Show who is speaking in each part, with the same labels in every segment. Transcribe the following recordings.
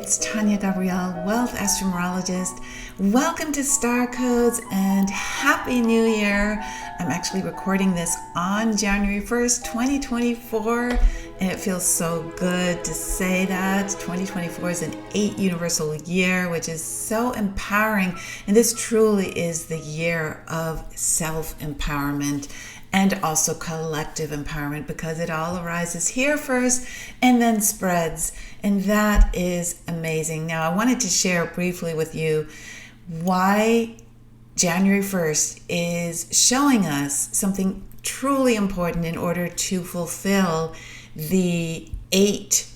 Speaker 1: it's Tania Gabrielle, Wealth Astro-Numerologist. Welcome to Star Codes and Happy New Year. I'm actually recording this on January 1st, 2024, and it feels so good to say that. 2024 is an 8 universal year, which is so empowering, and this truly is the year of self-empowerment and also collective empowerment, because it all arises here first and then spreads. And that is amazing. Now, I wanted to share briefly with you why January 1st is showing us something truly important in order to fulfill the 8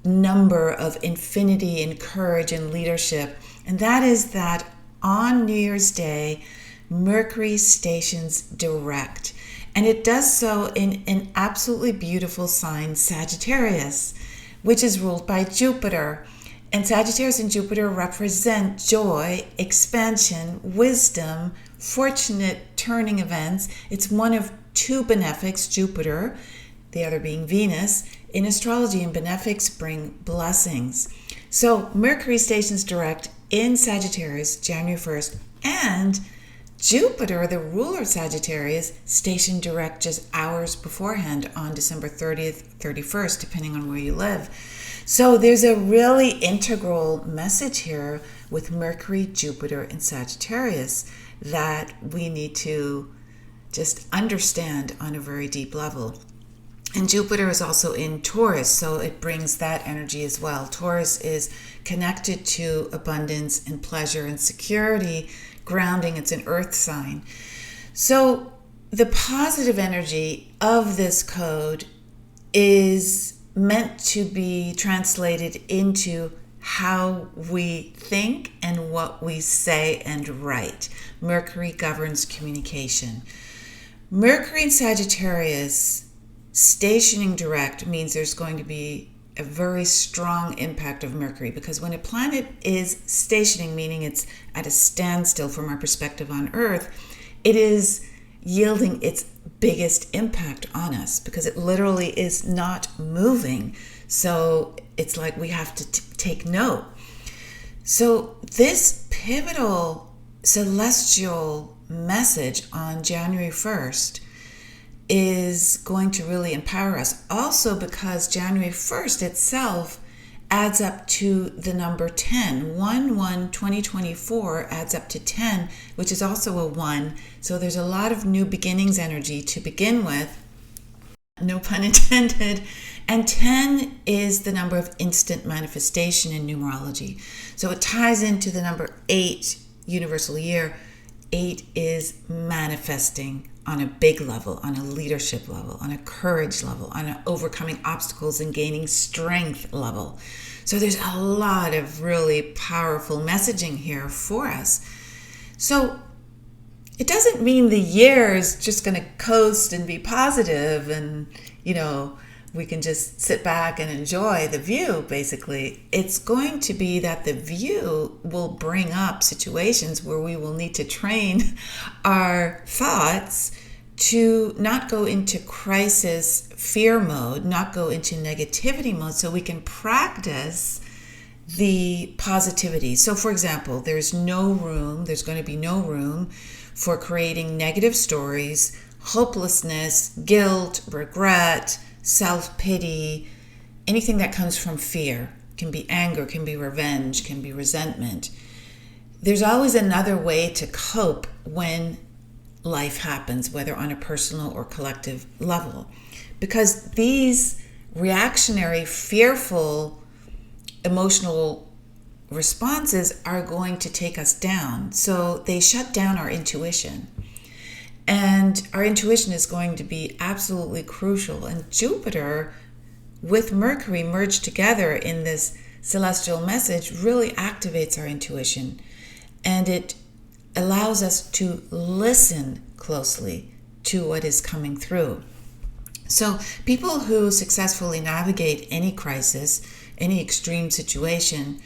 Speaker 1: number of infinity and courage and leadership. And that is that on New Year's Day, Mercury stations direct. And it does so in an absolutely beautiful sign, Sagittarius, which is ruled by Jupiter. And Sagittarius and Jupiter represent joy, expansion, wisdom, fortunate turning events. It's one of 2 benefics, Jupiter, the other being Venus, in astrology, and benefics bring blessings. So Mercury stations direct in Sagittarius, January 1st, and Jupiter, the ruler of Sagittarius, stationed direct just hours beforehand on December 30th, 31st, depending on where you live. So there's a really integral message here with Mercury, Jupiter, and Sagittarius that we need to just understand on a very deep level. And Jupiter is also in Taurus, so it brings that energy as well. Taurus is connected to abundance and pleasure and security, grounding. It's an earth sign. So the positive energy of this code is meant to be translated into how we think and what we say and write. Mercury governs communication. Mercury in Sagittarius stationing direct means there's going to be a very strong impact of Mercury, because when a planet is stationing, meaning it's at a standstill from our perspective on Earth, it is yielding its biggest impact on us because it literally is not moving. So it's like we have to take note. So this pivotal celestial message on January 1st is going to really empower us. Also because January 1st itself adds up to the number 10. 1/1/2024 adds up to 10, which is also a 1. So there's a lot of new beginnings energy to begin with. No pun intended. And 10 is the number of instant manifestation in numerology. So it ties into the number 8 universal year. 8 is manifesting on a big level, on a leadership level, on a courage level, on an overcoming obstacles and gaining strength level. So there's a lot of really powerful messaging here for us. So it doesn't mean the year is just going to coast and be positive and, we can just sit back and enjoy the view, basically. It's going to be that the view will bring up situations where we will need to train our thoughts to not go into crisis fear mode, not go into negativity mode, so we can practice the positivity. So for example, there's going to be no room for creating negative stories, hopelessness, guilt, regret, self-pity, anything that comes from fear. Can be anger, can be revenge, can be resentment. There's always another way to cope when life happens, whether on a personal or collective level. Because these reactionary, fearful, emotional responses are going to take us down. So they shut down our intuition. And our intuition is going to be absolutely crucial. And Jupiter with Mercury merged together in this celestial message really activates our intuition. And it allows us to listen closely to what is coming through. So people who successfully navigate any crisis, any extreme situation,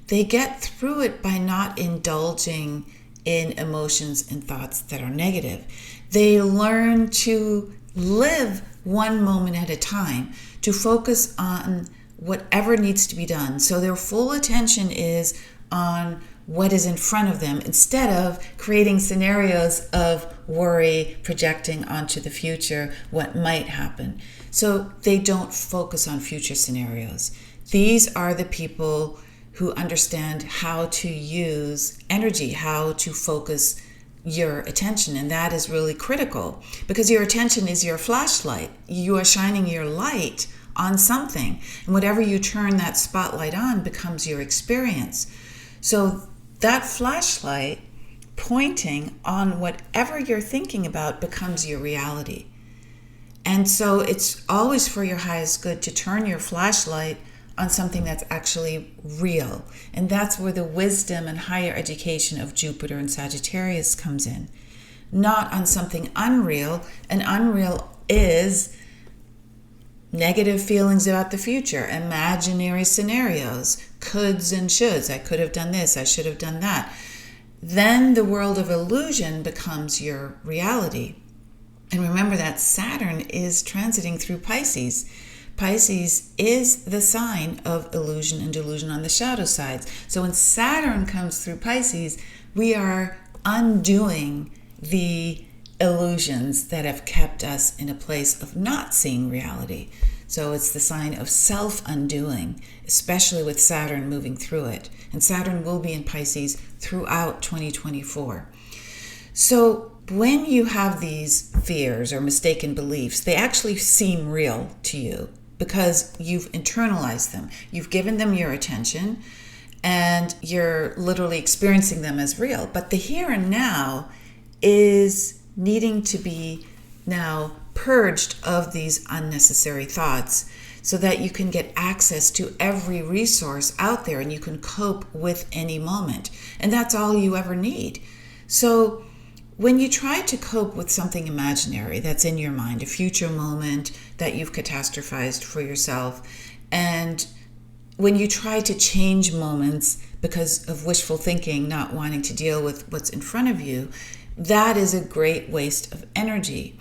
Speaker 1: they get through it by not indulging in emotions and thoughts that are negative. They learn to live one moment at a time, to focus on whatever needs to be done. So their full attention is on what is in front of them instead of creating scenarios of worry, projecting onto the future what might happen. So they don't focus on future scenarios. These are the people who understand how to use energy, how to focus your attention. And that is really critical because your attention is your flashlight. You are shining your light on something. And whatever you turn that spotlight on becomes your experience. So that flashlight pointing on whatever you're thinking about becomes your reality. And so it's always for your highest good to turn your flashlight on something that's actually real. And that's where the wisdom and higher education of Jupiter and Sagittarius comes in. Not on something unreal. And unreal is negative feelings about the future, imaginary scenarios, coulds and shoulds. I could have done this, I should have done that. Then the world of illusion becomes your reality. And remember that Saturn is transiting through Pisces. Pisces is the sign of illusion and delusion on the shadow sides. So when Saturn comes through Pisces, we are undoing the illusions that have kept us in a place of not seeing reality. So it's the sign of self-undoing, especially with Saturn moving through it. And Saturn will be in Pisces throughout 2024. So when you have these fears or mistaken beliefs, they actually seem real to you because you've internalized them. You've given them your attention and you're literally experiencing them as real. But the here and now is needing to be now purged of these unnecessary thoughts so that you can get access to every resource out there and you can cope with any moment. And that's all you ever need. So when you try to cope with something imaginary that's in your mind, a future moment that you've catastrophized for yourself, and when you try to change moments because of wishful thinking, not wanting to deal with what's in front of you, that is a great waste of energy.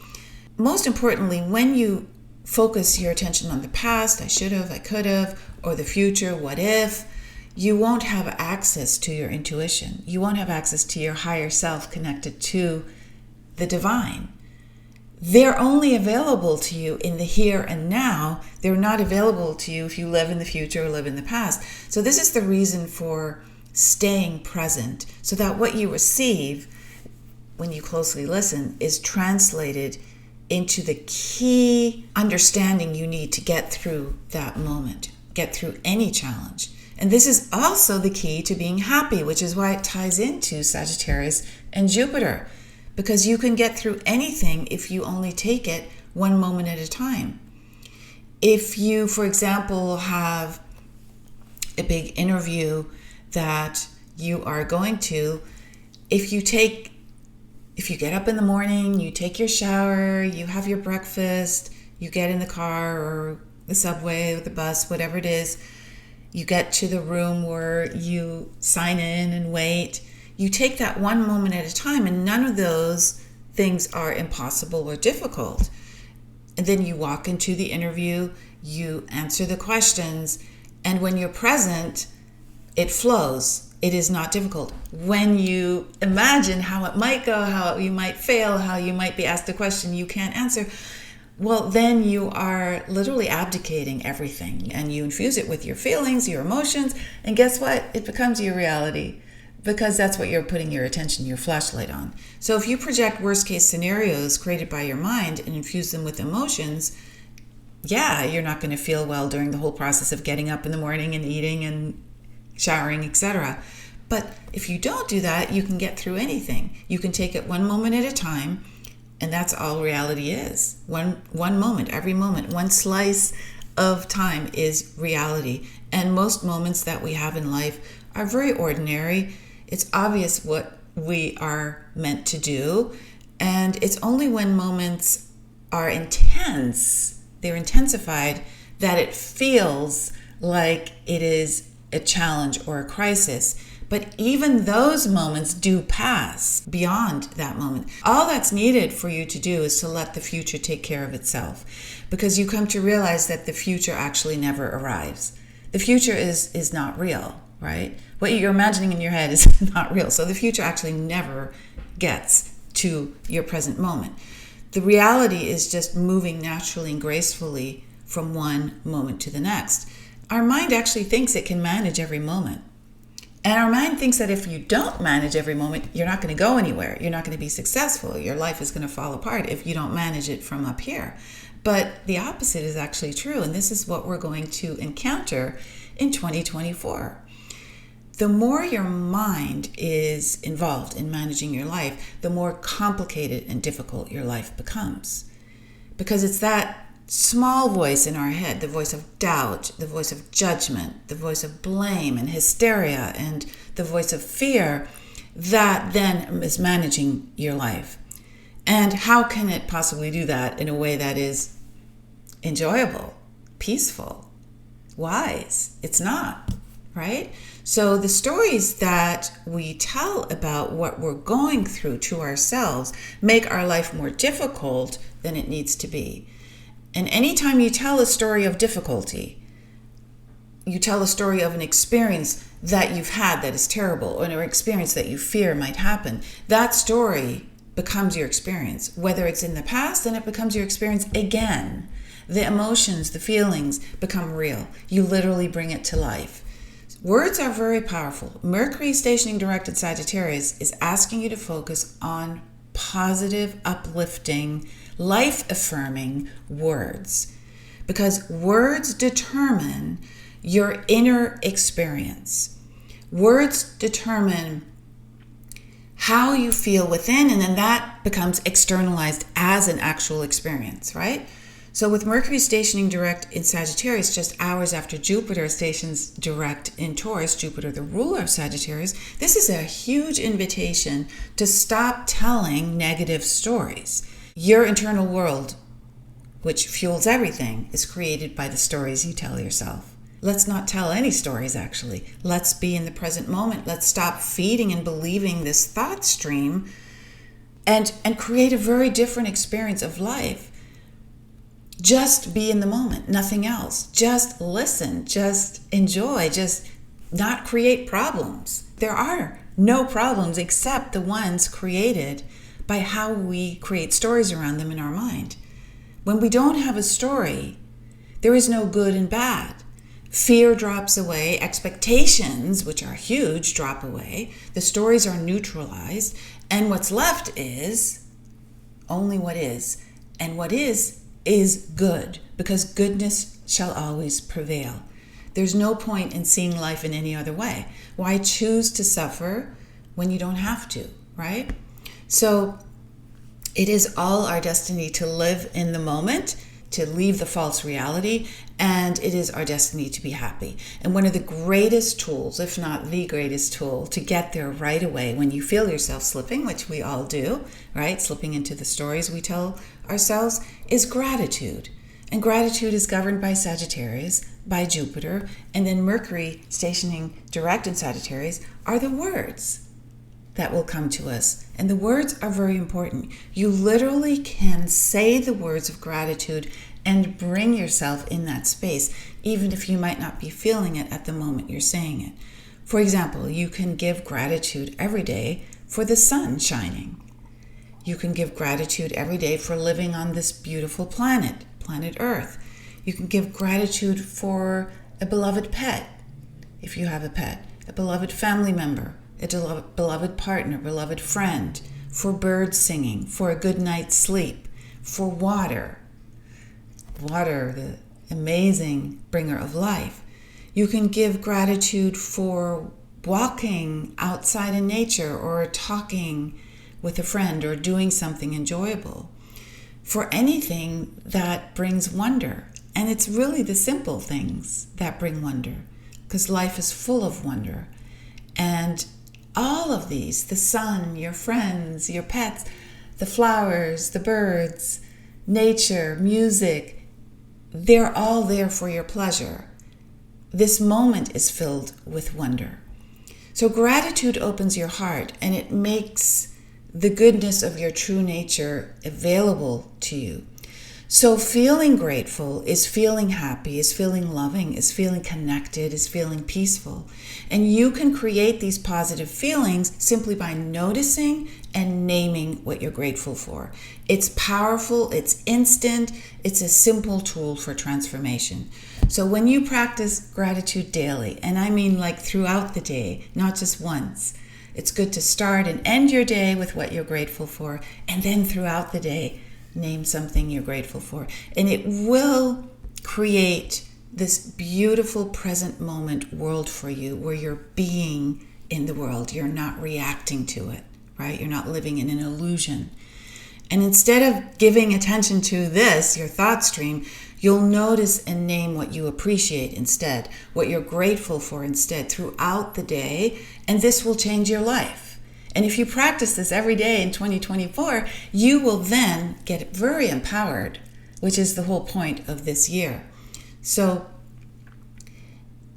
Speaker 1: Most importantly, when you focus your attention on the past, I should have, I could have, or the future, what if, you won't have access to your intuition. You won't have access to your higher self connected to the divine. They're only available to you in the here and now. They're not available to you if you live in the future or live in the past. So this is the reason for staying present, so that what you receive when you closely listen is translated into the key understanding you need to get through that moment, get through any challenge. And this is also the key to being happy, which is why it ties into Sagittarius and Jupiter, because you can get through anything if you only take it one moment at a time. If you, for example, have a big interview that you are going to, if you get up in the morning, you take your shower, you have your breakfast, you get in the car or the subway or the bus, whatever it is, you get to the room where you sign in and wait. You take that one moment at a time, and none of those things are impossible or difficult. And then you walk into the interview, you answer the questions, and when you're present, it flows. It is not difficult. When you imagine how it might go, how you might fail, how you might be asked a question you can't answer, well, then you are literally abdicating everything and you infuse it with your feelings, your emotions, and guess what? It becomes your reality because that's what you're putting your attention, your flashlight on. So if you project worst case scenarios created by your mind and infuse them with emotions, yeah, you're not going to feel well during the whole process of getting up in the morning and eating and showering, etc. But if you don't do that, you can get through anything. You can take it one moment at a time, and that's all reality is. One moment, every moment, one slice of time is reality. And most moments that we have in life are very ordinary. It's obvious what we are meant to do, and it's only when moments are intense, they're intensified, that it feels like it is a challenge or a crisis. But even those moments do pass beyond that moment. All that's needed for you to do is to let the future take care of itself, because you come to realize that the future actually never arrives. The future is not real, right? What you're imagining in your head is not real. So the future actually never gets to your present moment. The reality is just moving naturally and gracefully from one moment to the next. Our mind actually thinks it can manage every moment. And our mind thinks that if you don't manage every moment, you're not going to go anywhere. You're not going to be successful. Your life is going to fall apart if you don't manage it from up here. But the opposite is actually true. And this is what we're going to encounter in 2024. The more your mind is involved in managing your life, the more complicated and difficult your life becomes. Because it's that small voice in our head, the voice of doubt, the voice of judgment, the voice of blame and hysteria, and the voice of fear, that then is managing your life. And how can it possibly do that in a way that is enjoyable, peaceful, wise? It's not, right? So the stories that we tell about what we're going through to ourselves make our life more difficult than it needs to be. And anytime you tell a story of difficulty, you tell a story of an experience that you've had that is terrible, or an experience that you fear might happen, that story becomes your experience. Whether it's in the past, then it becomes your experience again. The emotions, the feelings become real. You literally bring it to life. Words are very powerful. Mercury stationing direct in Sagittarius is asking you to focus on positive, uplifting, life-affirming words, because words determine your inner experience. Words determine how you feel within, and then that becomes externalized as an actual experience, right? So with Mercury stationing direct in Sagittarius just hours after Jupiter stations direct in Taurus, Jupiter the ruler of Sagittarius, this is a huge invitation to stop telling negative stories. Your internal world, which fuels everything, is created by the stories you tell yourself. Let's not tell any stories, actually. Let's be in the present moment. Let's stop feeding and believing this thought stream and create a very different experience of life. Just be in the moment, nothing else. Just listen, just enjoy, just not create problems. There are no problems except the ones created by how we create stories around them in our mind. When we don't have a story, there is no good and bad. Fear drops away, expectations, which are huge, drop away, the stories are neutralized, and what's left is only what is. And what is good, because goodness shall always prevail. There's no point in seeing life in any other way. Why choose to suffer when you don't have to, right? So it is all our destiny to live in the moment, to leave the false reality, and it is our destiny to be happy. And one of the greatest tools, if not the greatest tool, to get there right away when you feel yourself slipping, which we all do, right? Slipping into the stories we tell ourselves, is gratitude. And gratitude is governed by Sagittarius, by Jupiter, and then Mercury stationing direct in Sagittarius are the words that will come to us. And the words are very important. You literally can say the words of gratitude and bring yourself in that space, even if you might not be feeling it at the moment you're saying it. For example, you can give gratitude every day for the sun shining. You can give gratitude every day for living on this beautiful planet Earth. You can give gratitude for a beloved pet, if you have a pet, a beloved family member, a beloved partner, beloved friend, for birds singing, for a good night's sleep, for water, the amazing bringer of life. You can give gratitude for walking outside in nature, or talking with a friend, or doing something enjoyable, for anything that brings wonder. And it's really the simple things that bring wonder, because life is full of wonder. And all of these, the sun, your friends, your pets, the flowers, the birds, nature, music, they're all there for your pleasure. This moment is filled with wonder. So gratitude opens your heart, and it makes the goodness of your true nature available to you. So feeling grateful is feeling happy, is feeling loving, is feeling connected, is feeling peaceful. And you can create these positive feelings simply by noticing and naming what you're grateful for. It's powerful, it's instant, it's a simple tool for transformation. So when you practice gratitude daily, and I mean like throughout the day, not just once, it's good to start and end your day with what you're grateful for, and then throughout the day, name something you're grateful for. And it will create this beautiful present moment world for you where you're being in the world. You're not reacting to it, right? You're not living in an illusion. And instead of giving attention to this, your thought stream, you'll notice and name what you appreciate instead, what you're grateful for instead throughout the day, and this will change your life. And if you practice this every day in 2024, you will then get very empowered, which is the whole point of this year. So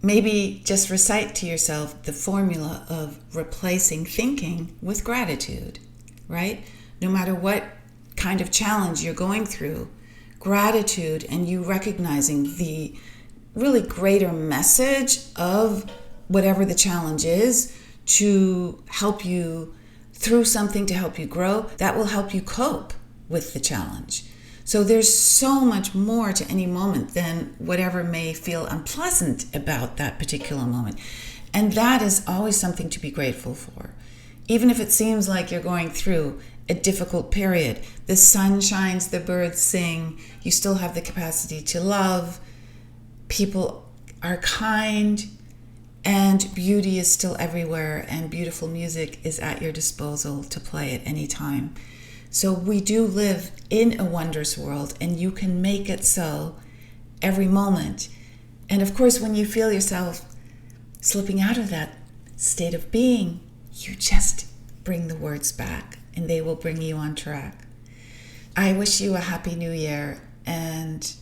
Speaker 1: maybe just recite to yourself the formula of replacing thinking with gratitude, right? No matter what kind of challenge you're going through, gratitude and you recognizing the really greater message of whatever the challenge is to help you through something, to help you grow, that will help you cope with the challenge. So there's so much more to any moment than whatever may feel unpleasant about that particular moment. And that is always something to be grateful for. Even if it seems like you're going through a difficult period, the sun shines, the birds sing, you still have the capacity to love, people are kind, and beauty is still everywhere, and beautiful music is at your disposal to play at any time. So we do live in a wondrous world, and you can make it so every moment. And of course, when you feel yourself slipping out of that state of being, you just bring the words back, and they will bring you on track. I wish you a happy new year, and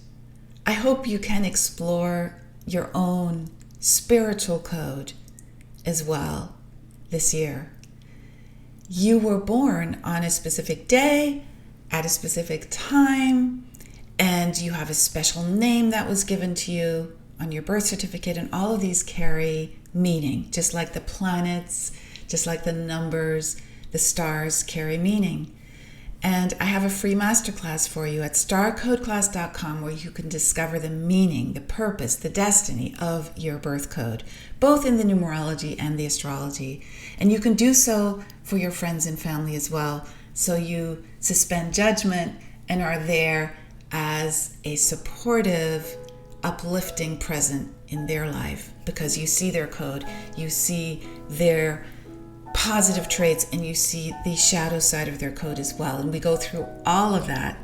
Speaker 1: I hope you can explore your own spiritual code as well this year. You were born on a specific day, at a specific time, and you have a special name that was given to you on your birth certificate, and all of these carry meaning, just like the planets, just like the numbers, the stars carry meaning. And I have a free masterclass for you at starcodeclass.com where you can discover the meaning, the purpose, the destiny of your birth code, both in the numerology and the astrology. And you can do so for your friends and family as well. So you suspend judgment and are there as a supportive, uplifting present in their life because you see their code, you see their positive traits, and you see the shadow side of their code as well. And we go through all of that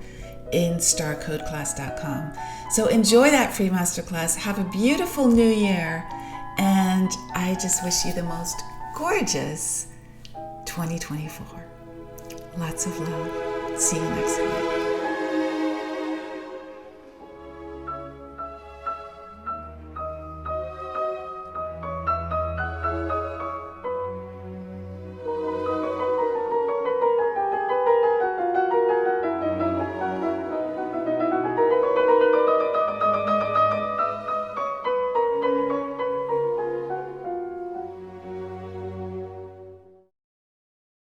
Speaker 1: in starcodeclass.com. So enjoy that free masterclass. Have a beautiful new year. And I just wish you the most gorgeous 2024. Lots of love. See you next week.